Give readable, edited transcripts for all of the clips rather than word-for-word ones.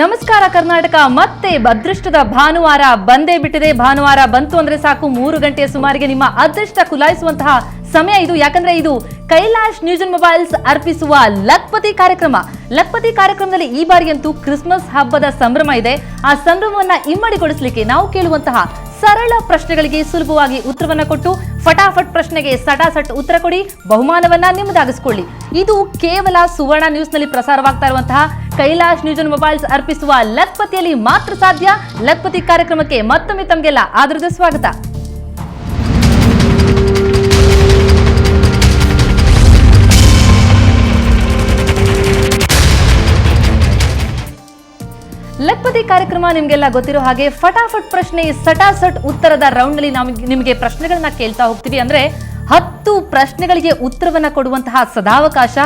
ನಮಸ್ಕಾರ ಕರ್ನಾಟಕ. ಮತ್ತೆ ಅದೃಷ್ಟದ ಭಾನುವಾರ ಬಂದೇ ಬಿಟ್ಟಿದೆ. ಭಾನುವಾರ ಬಂತು ಅಂದ್ರೆ ಸಾಕು 3 ಗಂಟೆಯ ಸುಮಾರಿಗೆ ನಿಮ್ಮ ಅದೃಷ್ಟ ಕುಲಾಯಿಸುವಂತಹ ಸಮಯ ಇದು. ಯಾಕಂದ್ರೆ ಇದು ಕೈಲಾಶ್ ನ್ಯೂಸ್ ಅಂಡ್ ಮೊಬೈಲ್ಸ್ ಅರ್ಪಿಸುವ ಲಕ್ಪತಿ ಕಾರ್ಯಕ್ರಮ. ಲಕ್ಪತಿ ಕಾರ್ಯಕ್ರಮದಲ್ಲಿ ಈ ಬಾರಿಯಂತೂ ಕ್ರಿಸ್ಮಸ್ ಹಬ್ಬದ ಸಂಭ್ರಮ ಇದೆ. ಆ ಸಂಭ್ರಮವನ್ನ ಇಮ್ಮಡಿಗೊಳಿಸಲಿಕ್ಕೆ ನಾವು ಕೇಳುವಂತಹ ಸರಳ ಪ್ರಶ್ನೆಗಳಿಗೆ ಸುಲಭವಾಗಿ ಉತ್ತರವನ್ನ ಕೊಟ್ಟು ಫಟಾಫಟ್ ಪ್ರಶ್ನೆಗೆ ಸಟಾಸಟ್ ಉತ್ತರ ಕೊಡಿ, ಬಹುಮಾನವನ್ನ ನಿಮ್ಮದಾಗಿಸಿಕೊಳ್ಳಿ. ಇದು ಕೇವಲ ಸುವರ್ಣ ನ್ಯೂಸ್ ನಲ್ಲಿ ಪ್ರಸಾರವಾಗ್ತಾ ಇರುವಂತಹ ಕೈಲಾಶ್ ನ್ಯೂಸ್ ಅಂಡ್ ಮೊಬೈಲ್ಸ್ ಅರ್ಪಿಸುವ ಲಕ್ಪತಿಯಲ್ಲಿ ಮಾತ್ರ ಸಾಧ್ಯ. ಲಕ್ಪತಿ ಕಾರ್ಯಕ್ರಮಕ್ಕೆ ಮತ್ತೊಮ್ಮೆ ತಮಗೆಲ್ಲ ಆದರದ ಸ್ವಾಗತ. ಲಕ್ಪತಿ ಕಾರ್ಯಕ್ರಮ ನಿಮ್ಗೆಲ್ಲ ಗೊತ್ತಿರೋ ಹಾಗೆ ಫಟಾಫಟ್ ಪ್ರಶ್ನೆ ಸಟಾಸಟ್ ಉತ್ತರದ ರೌಂಡ್ ನಲ್ಲಿ ನಾವು ನಿಮಗೆ ಪ್ರಶ್ನೆಗಳನ್ನ ಕೇಳ್ತಾ ಹೋಗ್ತೀವಿ. ಅಂದ್ರೆ 10 ಪ್ರಶ್ನೆಗಳಿಗೆ ಉತ್ತರವನ್ನ ಕೊಡುವಂತಹ ಸದಾವಕಾಶ,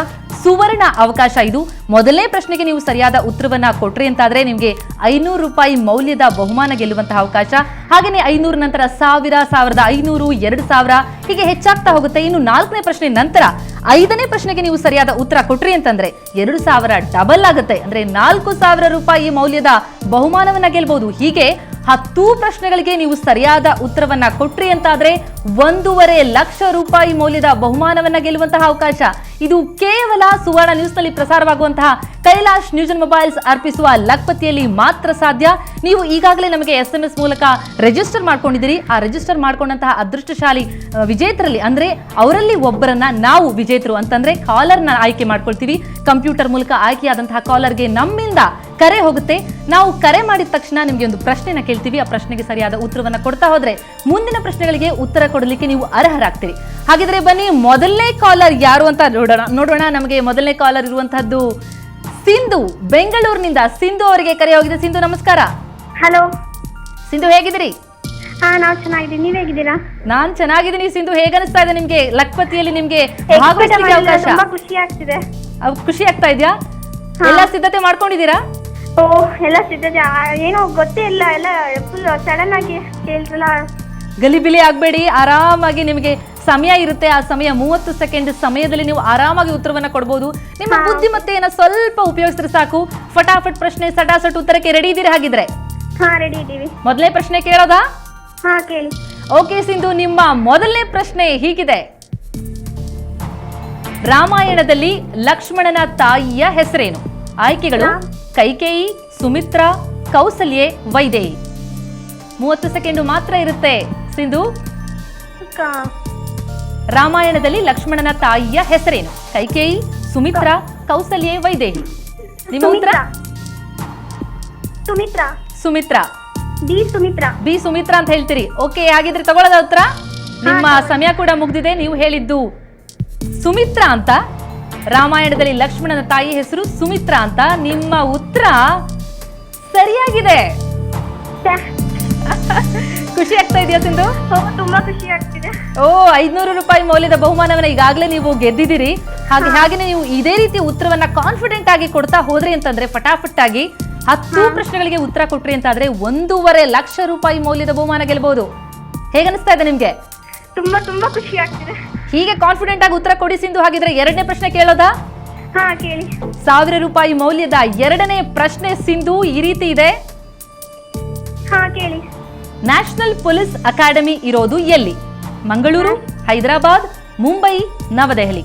ಸುವರ್ಣ ಅವಕಾಶ ಇದು. ಮೊದಲನೇ ಪ್ರಶ್ನೆಗೆ ನೀವು ಸರಿಯಾದ ಉತ್ತರವನ್ನ ಕೊಟ್ರಿ ಅಂತಾದ್ರೆ ನಿಮ್ಗೆ 500 ರೂಪಾಯಿ ಮೌಲ್ಯದ ಬಹುಮಾನ ಗೆಲ್ಲುವಂತಹ ಅವಕಾಶ. ಹಾಗೇನೆ 500 ನಂತರ 1000, 1500, 2000 ಹೀಗೆ ಹೆಚ್ಚಾಗ್ತಾ ಹೋಗುತ್ತೆ. ಇನ್ನು 4ನೇ ಪ್ರಶ್ನೆ ನಂತರ 5ನೇ ಪ್ರಶ್ನೆಗೆ ನೀವು ಸರಿಯಾದ ಉತ್ತರ ಕೊಟ್ರಿ ಅಂತಂದ್ರೆ 2000 ಡಬಲ್ ಆಗುತ್ತೆ. ಅಂದ್ರೆ 4000 ರೂಪಾಯಿ ಮೌಲ್ಯದ ಬಹುಮಾನವನ್ನ ಗೆಲ್ಬಹುದು. ಹೀಗೆ 10 ಪ್ರಶ್ನೆಗಳಿಗೆ ನೀವು ಸರಿಯಾದ ಉತ್ತರವನ್ನ ಕೊಟ್ರಿ ಅಂತಾದ್ರೆ 1.5 ಲಕ್ಷ ರೂಪಾಯಿ ಮೌಲ್ಯದ ಬಹುಮಾನವನ್ನ ಗೆಲ್ಲುವಂತಹ ಅವಕಾಶ. ಇದು ಕೇವಲ ಸುವರ್ಣ ನ್ಯೂಸ್ ನಲ್ಲಿ ಪ್ರಸಾರವಾಗುವಂತಹ ಕೈಲಾಶ್ ನ್ಯೂಸ್ ಅಂಡ್ ಮೊಬೈಲ್ಸ್ ಅರ್ಪಿಸುವ ಲಕ್ಪತಿಯಲ್ಲಿ ಮಾತ್ರ ಸಾಧ್ಯ. ನೀವು ಈಗಾಗಲೇ ನಮಗೆ SMS ಮೂಲಕ ರಿಜಿಸ್ಟರ್ ಮಾಡ್ಕೊಂಡಿದ್ದೀರಿ. ಆ ರಿಜಿಸ್ಟರ್ ಮಾಡ್ಕೊಂಡಂತಹ ಅದೃಷ್ಟಶಾಲಿ ವಿಜೇತರಲ್ಲಿ ಅಂದ್ರೆ ಅವರಲ್ಲಿ ಒಬ್ಬರನ್ನ ನಾವು ವಿಜೇತರು ಅಂತಂದ್ರೆ ಕಾಲರ್ನ ಆಯ್ಕೆ ಮಾಡ್ಕೊಳ್ತೀವಿ. ಕಂಪ್ಯೂಟರ್ ಮೂಲಕ ಆಯ್ಕೆಯಾದಂತಹ ಕಾಲರ್ಗೆ ನಮ್ಮಿಂದ ಕರೆ ಹೋಗುತ್ತೆ. ನಾವು ಕರೆ ಮಾಡಿದ ತಕ್ಷಣ ನಿಮ್ಗೆ ಒಂದು ಪ್ರಶ್ನೆನ ಕೇಳ್ತೀವಿ. ಆ ಪ್ರಶ್ನೆಗೆ ಸರಿಯಾದ ಉತ್ತರವನ್ನ ಕೊಡ್ತಾ ಹೋದ್ರೆ ಮುಂದಿನ ಪ್ರಶ್ನೆಗಳಿಗೆ ಉತ್ತರ ಕೊಡಲಿಕ್ಕೆ ನೀವು ಅರ್ಹರಾಗ್ತೀರಿ. ಹಾಗಿದ್ರೆ ಬನ್ನಿ ಮೊದಲನೇ ಕಾಲರ್ ಯಾರು ಅಂತ ನೋಡೋಣ. ನಮಗೆ ಮೊದಲನೇ ಕಾಲರ್ ಇರುವಂತಹದ್ದು ಸಿಂಧು ಬೆಂಗಳೂರಿನಿಂದ. ಸಿಂಧು ಅವರಿಗೆ ಕರೆ ಹೋಗಿದೆ. ಸಿಂಧು ನಮಸ್ಕಾರ. ಹಲೋ ಸಿಂಧು, ಹೇಗಿದ್ದೀರಿ? ನಾವು ಚೆನ್ನಾಗಿದ್ದೀವಿ, ನೀವ್ ಹೇಗಿದ್ದೀರಾ? ನಾನ್ ಚೆನ್ನಾಗಿದ್ದೀನಿ. ಸಿಂಧು, ಹೇಗನಿಸ್ತಾ ಇದೆ ನಿಮ್ಗೆ ಲಕ್ಪತಿಯಲ್ಲಿ ನಿಮ್ಗೆ ಭಾಗವಹಿಸಲಿಕ್ಕೆ ಅವಕಾಶ? ತುಂಬಾ ಖುಷಿ ಆಗ್ತಿದೆ. ಖುಷಿ ಆಗ್ತಾ ಇದೆಯಾ? ಎಲ್ಲ ಸಿದ್ಧತೆ ಮಾಡ್ಕೊಂಡಿದ್ದೀರಾ? ಓ, ಎಲ್ಲ ಸಿದ್ಧತೆ ಏನೋ ಗೊತ್ತೇ ಇಲ್ಲ, ಎಲ್ಲ ಫುಲ್ ಸಡನ್ ಆಗಿ ಕೇಳ್ರಲ್ಲ. ಗಲಿಬಿಲಿ ಆಗ್ಬೇಡಿ, ಆರಾಮಾಗಿ ನಿಮಗೆ ಸಮಯ ಇರುತ್ತೆ. ಆ ಸಮಯ 30 ಸೆಕೆಂಡ್ ಸಮಯದಲ್ಲಿ ನೀವು ಆರಾಮಾಗಿ ಉತ್ತರವನ್ನ ಕೊಡಬಹುದು. ನಿಮ್ಮ ಬುದ್ಧಿಮತ್ತೆಯನ್ನ ಸ್ವಲ್ಪ ಉಪಯೋಗಿಸಿದ್ರೆ ಸಾಕು. ಫಟಾಫಟ್ ಪ್ರಶ್ನೆ ಸಟಾಸಟ್ ಉತ್ತರಕ್ಕೆ ರೆಡಿ ಇದ್ದೀರಿ? ಹಾಗಿದ್ರೆ ರೆಡಿ ಇದ್ದೀವಿ. ಮೊದಲನೇ ಪ್ರಶ್ನೆ ಕೇಳೋದಾ? ಕೇಳಿ. ಓಕೆ ಸಿಂಧು, ನಿಮ್ಮ ಮೊದಲನೇ ಪ್ರಶ್ನೆ ಹೀಗಿದೆ. ರಾಮಾಯಣದಲ್ಲಿ ಲಕ್ಷ್ಮಣನ ತಾಯಿಯ ಹೆಸರೇನು? ಆಯ್ಕೆಗಳು: ಕೈಕೇಯಿ, ಸುಮಿತ್ರಾ, ಕೌಸಲ್ಯೆ, ವೈದೇಹಿ. 30 ಸೆಕೆಂಡ್ ಮಾತ್ರ ಇರುತ್ತೆ ಸಿಂಧು. ರಾಮಾಯಣದಲ್ಲಿ ಲಕ್ಷ್ಮಣನ ತಾಯಿಯ ಹೆಸರೇನು? ಕೈಕೇಯಿ, ಸುಮಿತ್ರಾ, ಕೌಸಲ್ಯೆ, ವೈದೇಹಿ. ನಿಮ್ಮ ಉತ್ತರ? ಸುಮಿತ್ರಾ. ಸುಮಿತ್ರಾ. ಬಿ ಸುಮಿತ್ರಾ ಅಂತ ಹೇಳ್ತೀರಿ. ಓಕೆ, ಹಾಗಿದ್ರೆ ತಗೊಳ್ಳೋದ ಉತ್ತರ? ನಿಮ್ಮ ಸಮಯ ಕೂಡ ಮುಗ್ದಿದೆ. ನೀವು ಹೇಳಿದ್ದು ಸುಮಿತ್ರಾ ಅಂತ. ರಾಮಾಯಣದಲ್ಲಿ ಲಕ್ಷ್ಮಣನ ತಾಯಿ ಹೆಸರು ಸುಮಿತ್ರಾ ಅಂತ. ನಿಮ್ಮ ಉತ್ತರ ಸರಿಯಾಗಿದೆ. ಖುಷಿ ಆಗ್ತಾ ಇದೆಯಾ ಸಿಂಧು? ತುಂಬಾ ಖುಷಿ ಆಗ್ತಿದೆ. 500 ರೂಪಾಯಿ ಮೌಲ್ಯದ ಬಹುಮಾನವನ್ನ ಈಗಾಗಲೇ ನೀವು ಗೆದ್ದಿದ್ದೀರಿ. ಹಾಗೆ ನೀವು ಇದೇ ರೀತಿ ಉತ್ತರವನ್ನ ಕಾನ್ಫಿಡೆಂಟ್ ಆಗಿ ಕೊಡ್ತಾ ಹೋದ್ರಿ ಅಂತಂದ್ರೆ ಫಟಾಫಟ್ ಆಗಿ 10 ಪ್ರಶ್ನೆಗಳಿಗೆ ಉತ್ತರ ಕೊಟ್ರಿ ಅಂತಾದ್ರೆ 1.5 ಲಕ್ಷ ರೂಪಾಯಿ ಮೌಲ್ಯದ ಬಹುಮಾನ ಗೆಲ್ಲಬಹುದು. ಹೇಗನಿಸ್ತಾ ಇದೆ ನಿಮ್ಗೆ? ತುಂಬಾ ತುಂಬಾ ಖುಷಿ ಆಗ್ತಿದೆ. ಹೀಗೆ ಕಾನ್ಫಿಡೆಂಟ್ ಆಗಿ ಉತ್ತರ ಕೊಡಿ ಸಿಂಧು. ಹಾಗಿದ್ರೆ 2ನೇ ಪ್ರಶ್ನೆ ಕೇಳೋದಾ? ಕೇಳಿ. 1000 ರೂಪಾಯಿ ಮೌಲ್ಯದ 2ನೇ ಪ್ರಶ್ನೆ ಸಿಂಧು ಈ ರೀತಿ ಇದೆ. ಕೇಳಿ. ನ್ಯಾಷನಲ್ ಪೊಲೀಸ್ ಅಕಾಡೆಮಿ ಇರೋದು ಎಲ್ಲಿ? ಮಂಗಳೂರು, ಹೈದರಾಬಾದ್, ಮುಂಬೈ, ನವದೆಹಲಿ.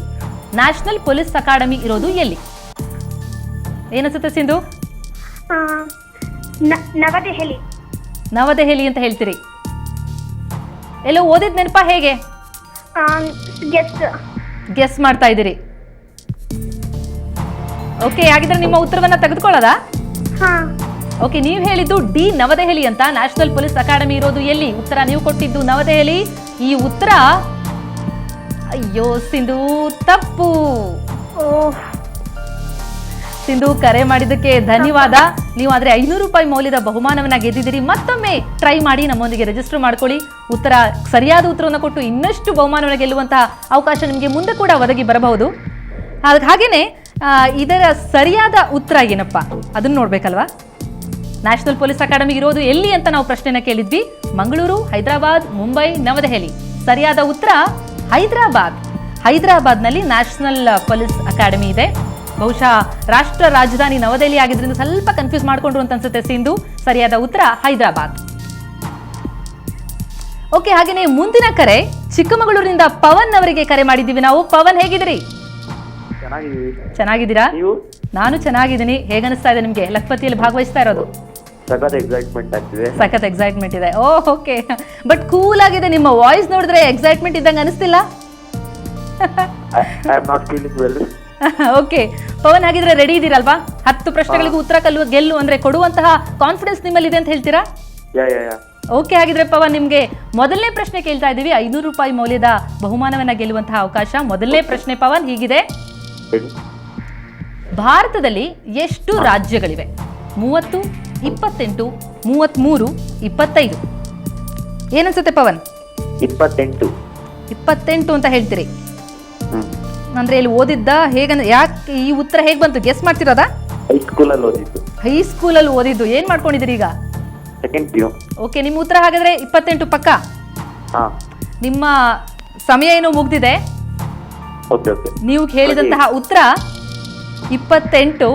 ನ್ಯಾಷನಲ್ ಪೊಲೀಸ್ ಅಕಾಡೆಮಿ ಇರೋದು ಎಲ್ಲಿ? ಏನನ್ಸುತ್ತೆ ಸಿಂಧು? ನವದೆಹಲಿ. ನವದೆಹಲಿ ಅಂತ ಹೇಳ್ತೀರಿ. ಎಲ್ಲೋ ಓದಿದ ನೆನಪಾ ಹೇಗೆ? ಗೆಸ್ ಮಾಡ್ತಾ ಇದ್ದೀರಿ. ಓಕೆ, ಹಾಗಿದ್ರೆ ನಿಮ್ಮ ಉತ್ತರವನ್ನ ತೆಗೆದುಕೊಳ್ಳೋದಾ? ಓಕೆ, ನೀವು ಹೇಳಿದ್ದು ಡಿ ನವದೆಹಲಿ ಅಂತ. ನ್ಯಾಷನಲ್ ಪೊಲೀಸ್ ಅಕಾಡೆಮಿ ಇರೋದು ಎಲ್ಲಿ? ಉತ್ತರ ನೀವು ಕೊಟ್ಟಿದ್ದು ನವದೆಹಲಿ. ಈ ಉತ್ತರ ಅಯ್ಯೋ ಸಿಂಧು ತಪ್ಪು. ಸಿಂಧು, ಕರೆ ಮಾಡಿದ್ದಕ್ಕೆ ಧನ್ಯವಾದ. ನೀವು ಆದ್ರೆ 500 ರೂಪಾಯಿ ಮೌಲ್ಯದ ಬಹುಮಾನವನ್ನ ಗೆದ್ದಿದ್ದೀರಿ. ಮತ್ತೊಮ್ಮೆ ಟ್ರೈ ಮಾಡಿ, ನಮ್ಮೊಂದಿಗೆ ರಿಜಿಸ್ಟರ್ ಮಾಡ್ಕೊಳ್ಳಿ. ಸರಿಯಾದ ಉತ್ತರವನ್ನು ಕೊಟ್ಟು ಇನ್ನಷ್ಟು ಬಹುಮಾನವನ್ನು ಗೆಲ್ಲುವಂತಹ ಅವಕಾಶ ನಿಮಗೆ ಮುಂದೆ ಕೂಡ ಒದಗಿ ಬರಬಹುದು. ಹಾಗೇನೆ ಇದರ ಸರಿಯಾದ ಉತ್ತರ ಏನಪ್ಪಾ ಅದನ್ನ ನೋಡ್ಬೇಕಲ್ವಾ? ನ್ಯಾಷನಲ್ ಪೊಲೀಸ್ ಅಕಾಡೆಮಿ ಇರೋದು ಎಲ್ಲಿ ಅಂತ ನಾವು ಪ್ರಶ್ನೆನ ಕೇಳಿದ್ವಿ. ಮಂಗಳೂರು, ಹೈದರಾಬಾದ್, ಮುಂಬೈ, ನವದೆಹಲಿ. ಸರಿಯಾದ ಉತ್ತರ ಹೈದರಾಬಾದ್. ಹೈದರಾಬಾದ್ನಲ್ಲಿ ನ್ಯಾಷನಲ್ ಪೊಲೀಸ್ ಅಕಾಡೆಮಿ ಇದೆ. ಬಹುಶಃ ರಾಷ್ಟ್ರ ರಾಜಧಾನಿ ನವದೆಹಲಿ ಆಗಿದ್ರಿಂದ ಸ್ವಲ್ಪ ಕನ್ಫ್ಯೂಸ್ ಮಾಡ್ಕೊಂಡ್ರು ಅಂತ ಅನ್ಸುತ್ತೆ ಸಿಂಧು. ಸರಿಯಾದ ಉತ್ತರ ಹೈದರಾಬಾದ್. ಓಕೆ, ಹಾಗೇನೆ ಮುಂದಿನ ಕರೆ ಚಿಕ್ಕಮಗಳೂರಿನಿಂದ ಪವನ್ ಅವರಿಗೆ ಕರೆ ಮಾಡಿದ್ದೀವಿ ನಾವು. ಪವನ್ ಹೇಗಿದ್ದೀರಿ? ಚೆನ್ನಾಗಿದ್ದೀರಾ? ನಾನು ಚೆನ್ನಾಗಿದ್ದೀನಿ. ಹೇಗನ್ನಿಸ್ತಾ ಇದೆ ನಿಮ್ಗೆ ಲಕ್ಪತಿಯಲ್ಲಿ ಭಾಗವಹಿಸ್ತಾ ಇರೋದು? ಸಖತ್ ಎಕ್ಸೈಟ್ಮೆಂಟ್ ಇದೆ. ಓಕೆ, ಬಟ್ ಕೂಲ್ ಆಗಿದೆ. ನಿಮ್ಮ ವಾಯ್ಸ್ ನೋಡಿದ್ರೆ ಎಕ್ಸೈಟ್ಮೆಂಟ್ ಇದ್ದಂಗೆ ಅನಿಸ್ತಿಲ್ಲ. ಓಕೆ ಪವನ್, ಹಾಗಿದ್ರೆ ರೆಡಿ ಇದ್ದೀರಲ್ವಾ? 10 ಪ್ರಶ್ನೆಗಳಿಗೂ ಉತ್ತರ ಗೆಲ್ಲು ಅಂದ್ರೆ ಕೊಡುವಂತಹ ಕಾನ್ಫಿಡೆನ್ಸ್ ನಿಮ್ಮಲ್ಲಿದೆ ಅಂತ ಹೇಳ್ತೀರಾ? ಓಕೆ, ಹಾಗಿದ್ರೆ ಪವನ್ ನಿಮ್ಗೆ ಮೊದಲನೇ ಪ್ರಶ್ನೆ ಕೇಳ್ತಾ ಇದ್ದೀವಿ. 500 ರೂಪಾಯಿ ಮೌಲ್ಯದ ಬಹುಮಾನವನ್ನ ಗೆಲ್ಲುವಂತಹ ಅವಕಾಶ. ಮೊದಲನೇ ಪ್ರಶ್ನೆ ಪವನ್ ಹೀಗಿದೆ: ಭಾರತದಲ್ಲಿ ಎಷ್ಟು ರಾಜ್ಯಗಳಿವೆ? 30, 28, 33, 25. ಏನನ್ಸುತ್ತೆ ಪವನ್? 28 ಅಂತ ಹೇಳ್ತೀರಿ? ಅಂದ್ರೆ ಇಲ್ಲಿ ಓದಿದ್ದ ಹೇಗಂದ್ರೆ ಯಾಕೆ ಈ ಉತ್ತರ ಹೇಗ್ ಬಂತು? ಗೆಸ್ ಮಾಡ್ತಿರೋದಾ? ಹೈಸ್ಕೂಲಲ್ಲಿ ಓದಿದ್ದು. ಏನ್ ಮಾಡ್ಕೊಂಡಿದ್ದೀರಿ ಈಗ? ಓಕೆ, ನಿಮ್ಮ ಉತ್ತರ ಹಾಗಾದ್ರೆ 28 ಪಕ್ಕ. ನಿಮ್ಮ ಸಮಯ ಏನೋ ಮುಗ್ದಿದೆ. ನೀವು ಹೇಳಿದಂತಹ ಉತ್ತರ 28.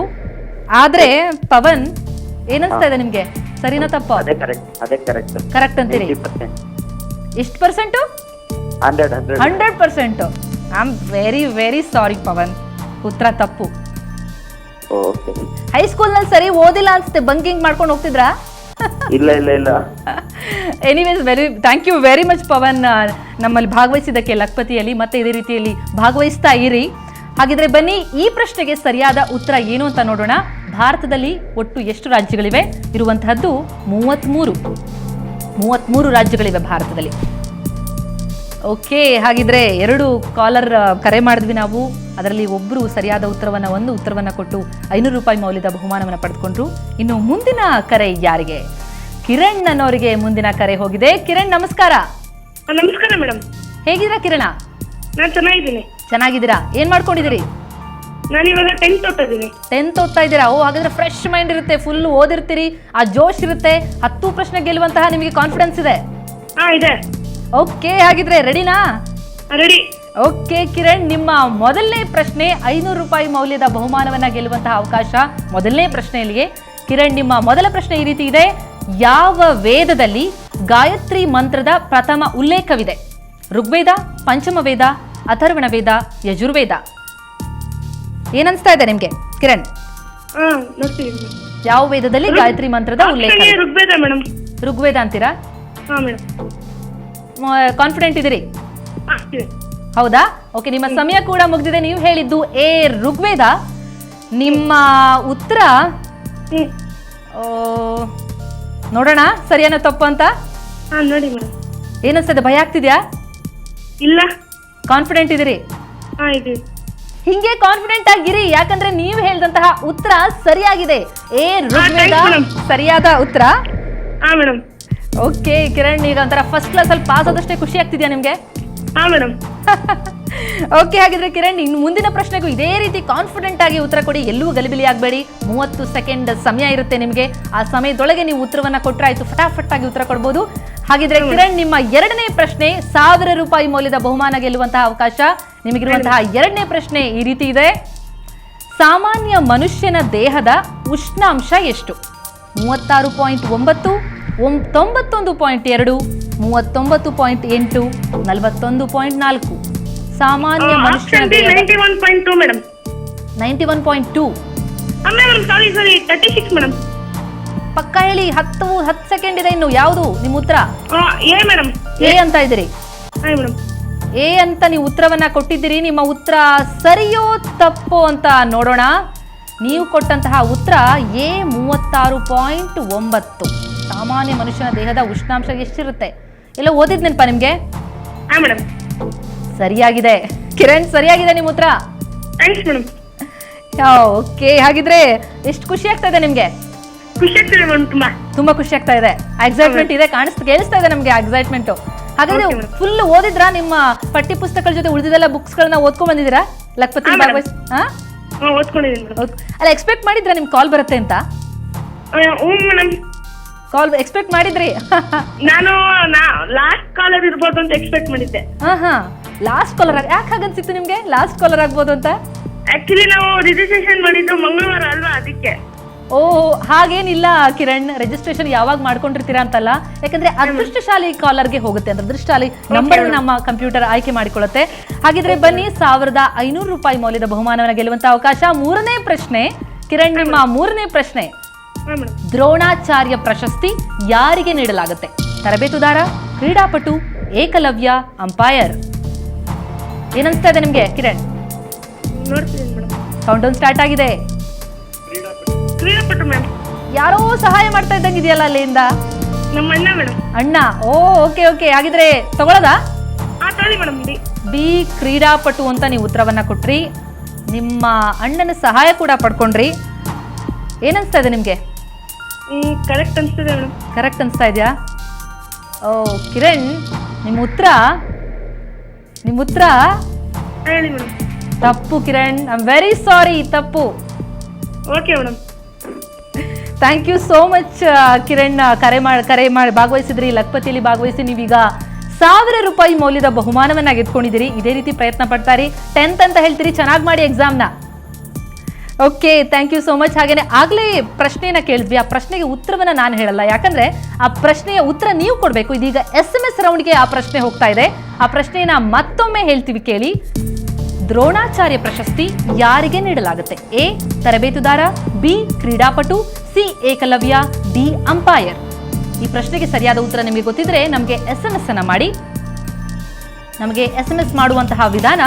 ಆದ್ರೆ ಪವನ್ ಏನನ್ಸ್ತಾ ಇದೆ ನಿಮ್ಗೆ? ಸರಿನಾ ತಪ್ಪ? ಕರೆಕ್ಟ್ ಅಂತೀರಿ? ಎಷ್ಟು percent? 100%. I am very sorry Pavan, ಉತ್ತರ ತಪ್ಪು. ಹೈಸ್ಕೂಲ್ನಲ್ಲಿ ಸರಿ ಓದಿಲ್ಲ ಅನ್ಸುತ್ತೆ, ಬಂಕಿಂಗ್ ಮಾಡ್ಕೊಂಡು ಹೋಗ್ತಿದ್ರಾ? ಇಲ್ಲ. Anyways, thank you very much Pavan, ನಮ್ಮಲ್ಲಿ ಭಾಗವಹಿಸಿದ್ದಕ್ಕೆ ಲಕ್ಪತಿಯಲ್ಲಿ. ಮತ್ತೆ ಇದೇ ರೀತಿಯಲ್ಲಿ ಭಾಗವಹಿಸ್ತಾ ಇರಿ. ಹಾಗಿದ್ರೆ ಬನ್ನಿ ಈ ಪ್ರಶ್ನೆಗೆ ಸರಿಯಾದ ಉತ್ತರ ಏನು ಅಂತ ನೋಡೋಣ. ಭಾರತದಲ್ಲಿ ಒಟ್ಟು ಎಷ್ಟು ರಾಜ್ಯಗಳಿವೆ? ಇರುವಂತಹದ್ದು 33 ರಾಜ್ಯಗಳಿವೆ ಭಾರತದಲ್ಲಿ. ಓಕೆ, ಹಾಗಿದ್ರೆ 2 ಕಾಲರ್ ಕರೆ ಮಾಡಿದ್ವಿ ನಾವು. ಅದರಲ್ಲಿ ಒಬ್ಬರು ಸರಿಯಾದ ಒಂದು ಉತ್ತರವನ್ನ ಕೊಟ್ಟು 500 ರೂಪಾಯಿ ಮೌಲ್ಯದ ಬಹುಮಾನವನ್ನು ಪಡೆದುಕೊಂಡ್ರು. ಇನ್ನು ಮುಂದಿನ ಕರೆ ಯಾರಿಗೆ? ಕಿರಣ್ ಅನ್ನೋರಿಗೆ ಮುಂದಿನ ಕರೆ ಹೋಗಿದೆ. ಕಿರಣ್ ನಮಸ್ಕಾರ. ನಮಸ್ಕಾರ ಮೇಡಮ್. ಹೇಗಿದ್ದೀರಾ ಕಿರಣ? ನಾನು ಚೆನ್ನಾಗಿದ್ದೀನಿ. ಚೆನ್ನಾಗಿದ್ದೀರಾ? ಏನ್ ಮಾಡ್ಕೊಂಡಿದ್ದೀರಿ? ನಾನು ಇವಾಗ 10th ಓದ್ತಾ ಇದ್ದೀನಿ. 10th ಓದ್ತಾ ಇದ್ದೀರಾ? ಹಾಗಾದ್ರೆ ಫ್ರೆಶ್ ಮೈಂಡ್ ಇರುತ್ತೆ, ಫುಲ್ ಓದಿರ್ತೀರಿ, ಆ ಜೋಶ್ ಇರುತ್ತೆ. 10 ಪ್ರಶ್ನೆ ಗೆಲ್ಲುವಂತಹ ನಿಮಗೆ ಕಾನ್ಫಿಡೆನ್ಸ್ ಇದೆ? ಇದೆ. ಓಕೆ, ಹಾಗಿದ್ರೆ ರೆಡಿನಾ? ರೆಡಿ. ಓಕೆ ಕಿರಣ್, ನಿಮ್ಮ ಮೊದಲನೇ ಪ್ರಶ್ನೆ 500 ರೂಪಾಯಿ ಮೌಲ್ಯದ ಬಹುಮಾನವನ್ನ ಗೆಲ್ಲುವಂತಹ ಅವಕಾಶ ಮೊದಲನೇ ಪ್ರಶ್ನೆಯಲ್ಲಿಯೇ. ಕಿರಣ್, ನಿಮ್ಮ ಮೊದಲ ಪ್ರಶ್ನೆ ಈ ರೀತಿ ಇದೆ: ಯಾವ ವೇದದಲ್ಲಿ ಗಾಯತ್ರಿ ಮಂತ್ರದ ಪ್ರಥಮ ಉಲ್ಲೇಖವಿದೆ? ಋಗ್ವೇದ, ಪಂಚಮ ವೇದ, ಅಥರ್ವಣ ವೇದ, ಯಜುರ್ವೇದ. ಏನನ್ಸ್ತಾ ಇದೆ ನಿಮ್ಗೆ ಕಿರಣ್? ಯಾವ ವೇದದಲ್ಲಿ ಗಾಯತ್ರಿ ಮಂತ್ರದ ಉಲ್ಲೇಖ? ಋಗ್ವೇದ ಅಂತೀರಾ? ಕಾನ್ಫಿಡೆಂಟ್ ಇದ್ದೀರಿ? ಹೌದಾ? ಓಕೆ, ನಿಮ್ಮ ಸಮಯ ಕೂಡ ಮುಗಿದಿದೆ. ನೀವು ಹೇಳಿದ್ದು ಎ ಋಗ್ವೇದ. ನಿಮ್ಮ ಉತ್ತರ ನೋಡೋಣ ಸರಿಯಾನ ತಪ್ಪು ಅಂತ. ನೋಡಿ ಏನನ್ಸ್ತದೆ? ಭಯ ಆಗ್ತಿದ್ಯಾ? ಇಲ್ಲ. ಕಾನ್ಫಿಡೆಂಟ್ ಇದ್ದೀರಿ? ಹಿಂಗೆ ಕಾನ್ಫಿಡೆಂಟ್ ಆಗಿರಿ, ಯಾಕಂದ್ರೆ ನೀವು ಹೇಳಿದಂತಹ ಉತ್ತರ ಸರಿಯಾಗಿದೆ. ಎ ಋಗ್ವೇದ ಸರಿಯಾದ ಉತ್ತರ. ಓಕೆ ಕಿರಣ್, ಈಗ ಒಂಥರ ಫಸ್ಟ್ ಕ್ಲಾಸ್ ಅಲ್ಲಿ ಪಾಸ್ ಆದಷ್ಟೇ ಖುಷಿ ಆಗ್ತಿದ್ಯಾ ನಿಮ್ಗೆ? ಓಕೆ, ಹಾಗಿದ್ರೆ ಕಿರಣ್, ಇನ್ನು ಮುಂದಿನ ಪ್ರಶ್ನೆಗೂ ಇದೇ ರೀತಿ ಕಾನ್ಫಿಡೆಂಟ್ ಆಗಿ ಉತ್ತರ ಕೊಡಿ. ಎಲ್ಲೂ ಗಲಿಬಿಲಿ ಆಗಬೇಡಿ. 30 ಸೆಕೆಂಡ್ ಸಮಯ ಇರುತ್ತೆ ನಿಮಗೆ. ಆ ಸಮಯದೊಳಗೆ ನೀವು ಉತ್ತರವನ್ನ ಕೊಟ್ಟರೆ ಆಯ್ತು, ಫಟಾಫಟ್ ಆಗಿ ಉತ್ತರ ಕೊಡ್ಬೋದು. ಹಾಗಿದ್ರೆ ಕಿರಣ್, ನಿಮ್ಮ 2ನೇ ಪ್ರಶ್ನೆ 1000 ರೂಪಾಯಿ ಮೌಲ್ಯದ ಬಹುಮಾನ ಗೆಲ್ಲುವಂತಹ ಅವಕಾಶ ನಿಮಗಿರುವಂತಹ 2ನೇ ಪ್ರಶ್ನೆ ಈ ರೀತಿ ಇದೆ: ಸಾಮಾನ್ಯ ಮನುಷ್ಯನ ದೇಹದ ಉಷ್ಣಾಂಶ ಎಷ್ಟು? 36.9, 91.2, 39.8, 41.4. ಸಾಮಾನ್ಯ ಮನುಷ್ಯನ ದೇಹ 91.2 ಮೇಡಮ್. 91.2. ಸಾರಿ 36 ಮೇಡಮ್. ಪಕ್ಕ ಹೇಳಿ. 10 ಸೆಕೆಂಡ್ ಇದೆ ಇನ್ನು. ಯಾವುದು ನಿಮ್ಮ ಉತ್ತರ? A madam. ಎ ಅಂತ ಇದ್ದೀರಿ? ಎ ಅಂತ ನೀವು ಉತ್ತರವನ್ನ ಕೊಟ್ಟಿದ್ದೀರಿ. ನಿಮ್ಮ ಉತ್ತರ ಸರಿಯೋ ತಪ್ಪೋ ಅಂತ ನೋಡೋಣ. ನೀವು ಕೊಟ್ಟಂತಹ ಉತ್ತರ ಎ 36.9. ಸಾಮಾನ್ಯ ಮನುಷ್ಯನ ದೇಹದ ಉಷ್ಣಾಂಶ ಎಷ್ಟಿರುತ್ತೆ? ಎಲ್ಲ ಓದಿದ್ ನೆನಪಾ ನಿಮ್ಗೆ? ಸರಿಯಾಗಿದೆ ಕಿರಣ್, ಸರಿಯಾಗಿದೆ ನಿಮ್ಮ ಉತ್ತರ. ಓಕೆ, ಹಾಗಿದ್ರೆ ಎಷ್ಟು ಖುಷಿ ಆಗ್ತಾ ಇದೆ ನಿಮ್ಗೆ? ತುಂಬಾ ಖುಷಿ ಆಗ್ತಾ ಇದೆ. ಎಕ್ಸೈಟ್ಮೆಂಟ್ ಇದೆ, ಕೇಳಿಸ್ತಾ ಇದೆ ನಮ್ಗೆ ಎಕ್ಸೈಟ್ಮೆಂಟ್. ಹಾಗಾದ್ರೆ ಫುಲ್ ಓದಿದ್ರಾ? ನಿಮ್ಮ ಪಠ್ಯ ಪುಸ್ತಕಗಳ ಜೊತೆ ಉಳಿದಿದ್ದೆಲ್ಲ ಬುಕ್ಸ್ ಗಳನ್ನ ಓದ್ಕೊಂಡ್ ಬಂದಿದ್ದೀರಾ? ಲಕ್ಪತಿ ಭಾಗವಹಿಸ್ ಅಲ್ಲ, ಎಕ್ಸ್ಪೆಕ್ಟ್ ಮಾಡಿದ್ರಾ ನಿಮ್ ಕಾಲ್ ಬರುತ್ತೆ ಅಂತ? ಕಾಲ್ ಎಕ್ಸ್ಪೆಕ್ಟ್ ಮಾಡಿದ್ರಿ? ನಾನು ಲಾಸ್ಟ್ ಕಾಲರ್ ಇರ್ಬೋದು ಅಂತ ಎಕ್ಸ್ಪೆಕ್ಟ್ ಮಾಡಿದ್ದೆ. Last collar. ಯಾಕೆ ಹಾಗನ್ಸಿತ್ತು ನಿಮ್ಗೆ ಲಾಸ್ಟ್ ಕಾಲರ್ ಆಗ್ಬೋದು ಅಂತ? ಆಕ್ಚುಲಿ ನಾವು ರಿಜಿಸ್ಟ್ರೇಷನ್ ಮಾಡಿದ್ದು ಮಂಗಳವಾರ ಅಲ್ವಾ, ಅದಕ್ಕೆ. ಓ ಹಾಗೇನಿಲ್ಲ ಕಿರಣ್, ರಿಜಿಸ್ಟ್ರೇಷನ್ ಯಾವಾಗ ಮಾಡ್ಕೊಂಡಿರ್ತೀರಾ ಅಂತಲ್ಲ, ಯಾಕಂದ್ರೆ ಅದೃಷ್ಟಶಾಲಿ ಕಾಲರ್ಗೆ ಹೋಗುತ್ತೆ ಅಂತ ಅದೃಷ್ಟಶಾಲಿ ನಂಬರ್ ನಮ್ಮ ಕಂಪ್ಯೂಟರ್ ಆಯ್ಕೆ ಮಾಡಿಕೊಳ್ಳುತ್ತೆ. ಹಾಗಿದ್ರೆ ಬನ್ನಿ, 1500 ರೂಪಾಯಿ ಮೌಲ್ಯದ ಬಹುಮಾನವನ್ನು ಗೆಲ್ಲುವಂತ ಅವಕಾಶ. ಮೂರನೇ ಪ್ರಶ್ನೆ ಕಿರಣ್, ನಿಮ್ಮ ಮೂರನೇ ಪ್ರಶ್ನೆ, ದ್ರೋಣಾಚಾರ್ಯ ಪ್ರಶಸ್ತಿ ಯಾರಿಗೆ ನೀಡಲಾಗುತ್ತೆ? ತರಬೇತುದಾರ, ಕ್ರೀಡಾಪಟು, ಏಕಲವ್ಯ, ಅಂಪೈರ್. ಏನನ್ಸ್ತಾ ಇದೆ ನಿಮ್ಗೆ ಕಿರಣ್? ನೋಡ್ತೀನಿ ಮೇಡಮ್. ಕೌಂಟ್ ಡೌನ್ ಸ್ಟಾರ್ಟ್ ಆಗಿದೆ. ಕ್ರೀಡಾಪಟು ಮ್ಯಾಮ್. ಯಾರೋ ಸಹಾಯ ಮಾಡ್ತಾ ಇದ್ದಂಗೆ ಇದೆಯಲ್ಲ ಅಲ್ಲಿಂದ. ನಮ್ಮ ಅಣ್ಣ ಮೇಡಮ್. ಅಣ್ಣ, ಓ ಓಕೆ ಓಕೆ. ಹಾಗಿದ್ರೆ ತಗೊಳ್ಳೋದಾ? ತಗೊಳ್ಳಿ ಮೇಡಮ್. ಬಿ ಕ್ರೀಡಾಪಟು ಅಂತ ನೀವು ಉತ್ತರವನ್ನ ಕೊಟ್ರಿ. ನಿಮ್ಮ ಅಣ್ಣನ ಸಹಾಯ ಕೂಡ ಪಡ್ಕೊಂಡ್ರಿ. ಏನನ್ಸ್ತಾ ಇದೆ ನಿಮ್ಗೆ? ಕರೆಕ್ಟ್ ಅನ್ಸ್ತದೆ ಮೇಡಮ್. ಕರೆಕ್ಟ್ ಅನ್ಸ್ತಾ ಇದೆಯಾ? ಓ ಕಿರಣ್, ನಿಮ್ಮ ಉತ್ತರ ಹೇಳಿ ಮೇಡಮ್. ತಪ್ಪು Kiran. I am very sorry, ತಪ್ಪು. Okay madam. Thank you so much Kiran. ಕರೆ ಮಾಡಿ ಭಾಗವಹಿಸಿದ್ರಿ. ಲಕ್ಪತಿಯಲ್ಲಿ ಭಾಗವಹಿಸಿ ನೀವೀಗ 1000 ರೂಪಾಯಿ ಮೌಲ್ಯದ ಬಹುಮಾನವನ್ನ ಗೆದ್ಕೊಂಡಿದ್ದೀರಿ. ಇದೇ ರೀತಿ ಪ್ರಯತ್ನ ಪಡ್ತಾರಿ. 10th ಅಂತ ಹೇಳ್ತೀರಿ, ಚೆನ್ನಾಗಿ ಮಾಡಿ ಎಕ್ಸಾಮ್ನ. Okay, thank you so much. ಹಾಗೇನೆ ಆಗ್ಲೇ ಪ್ರಶ್ನೆಯನ್ನ ಕೇಳಿದ್ವಿ, ಆ ಪ್ರಶ್ನೆಗೆ ಉತ್ತರವನ್ನ ನಾನು ಹೇಳಲ್ಲ, ಯಾಕಂದ್ರೆ ಆ ಪ್ರಶ್ನೆಯ ಉತ್ತರ ನೀವು ಕೊಡಬೇಕು. ಇದೀಗ SMS ರೌಂಡ್ಗೆ ಆ ಪ್ರಶ್ನೆ ಹೋಗ್ತಾ ಇದೆ. ಆ ಪ್ರಶ್ನೆಯನ್ನ ಮತ್ತೊಮ್ಮೆ ಹೇಳ್ತೀವಿ, ಕೇಳಿ. ದ್ರೋಣಾಚಾರ್ಯ ಪ್ರಶಸ್ತಿ ಯಾರಿಗೆ ನೀಡಲಾಗುತ್ತೆ? ಎ ತರಬೇತುದಾರ, ಬಿ ಕ್ರೀಡಾಪಟು, ಸಿ ಏಕಲವ್ಯ, ಡಿ ಅಂಪೈರ್. ಈ ಪ್ರಶ್ನೆಗೆ ಸರಿಯಾದ ಉತ್ತರ ನಿಮಗೆ ಗೊತ್ತಿದ್ರೆ ನಮಗೆ SMS ಅನ್ನ ಮಾಡಿ. ನಮಗೆ SMS ಮಾಡುವಂತಹ ವಿಧಾನ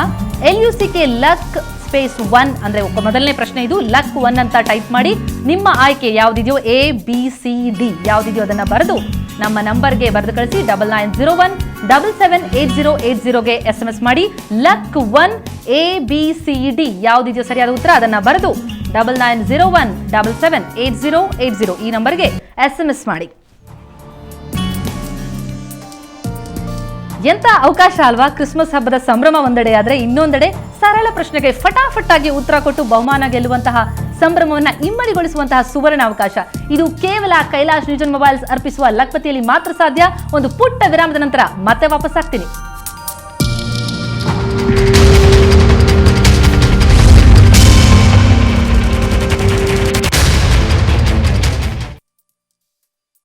LUCK ಲಕ್ ಸ್ಪೇಸ್ 1 ಅಂದ್ರೆ ಮೊದಲನೇ ಪ್ರಶ್ನೆ ಇದು, ಲಕ್ 1 ಅಂತ ಟೈಪ್ ಮಾಡಿ. ನಿಮ್ಮ ಆಯ್ಕೆ ಯಾವುದಿದೆಯೋ A B C D ಯಾವುದಿದೆಯೋ ಅದನ್ನ ಬರೆದು ನಮ್ಮ ನಂಬರ್ಗೆ ಬರೆದು ಕಳಿಸಿ. 9901 778080ಗೆ SMS ಮಾಡಿ. Luck 1 A B C D ಯಾವುದಿದೆಯೋ ಸರಿಯಾದ ಉತ್ತರ ಅದನ್ನ ಬರೆದು 9901 778080 ಈ ನಂಬರ್ಗೆ SMS ಮಾಡಿ. ಎಂತ ಅವಕಾಶ ಅಲ್ವಾ? ಕ್ರಿಸ್ಮಸ್ ಹಬ್ಬದ ಸಂಭ್ರಮ ಒಂದೆಡೆ ಆದ್ರೆ, ಇನ್ನೊಂದೆಡೆ ಸರಳ ಪ್ರಶ್ನೆಗೆ ಫಟಾಫಟ್ ಆಗಿ ಉತ್ತರ ಕೊಟ್ಟು ಬಹುಮಾನ ಗೆಲ್ಲುವಂತಹ ಸಂಭ್ರಮವನ್ನ ಇಮ್ಮಡಿಗೊಳಿಸುವಂತಹ ಸುವರ್ಣ ಅವಕಾಶ. ಇದು ಕೇವಲ ಕೈಲಾಶ್ ನ್ಯೂಜನ್ ಮೊಬೈಲ್ಸ್ ಅರ್ಪಿಸುವ ಲಕ್ಪತಿಯಲ್ಲಿ ಮಾತ್ರ ಸಾಧ್ಯ. ಒಂದು ಪುಟ್ಟ ವಿರಾಮದ ನಂತರ ಮತ್ತೆ ವಾಪಸ್ ಆಗ್ತೀನಿ.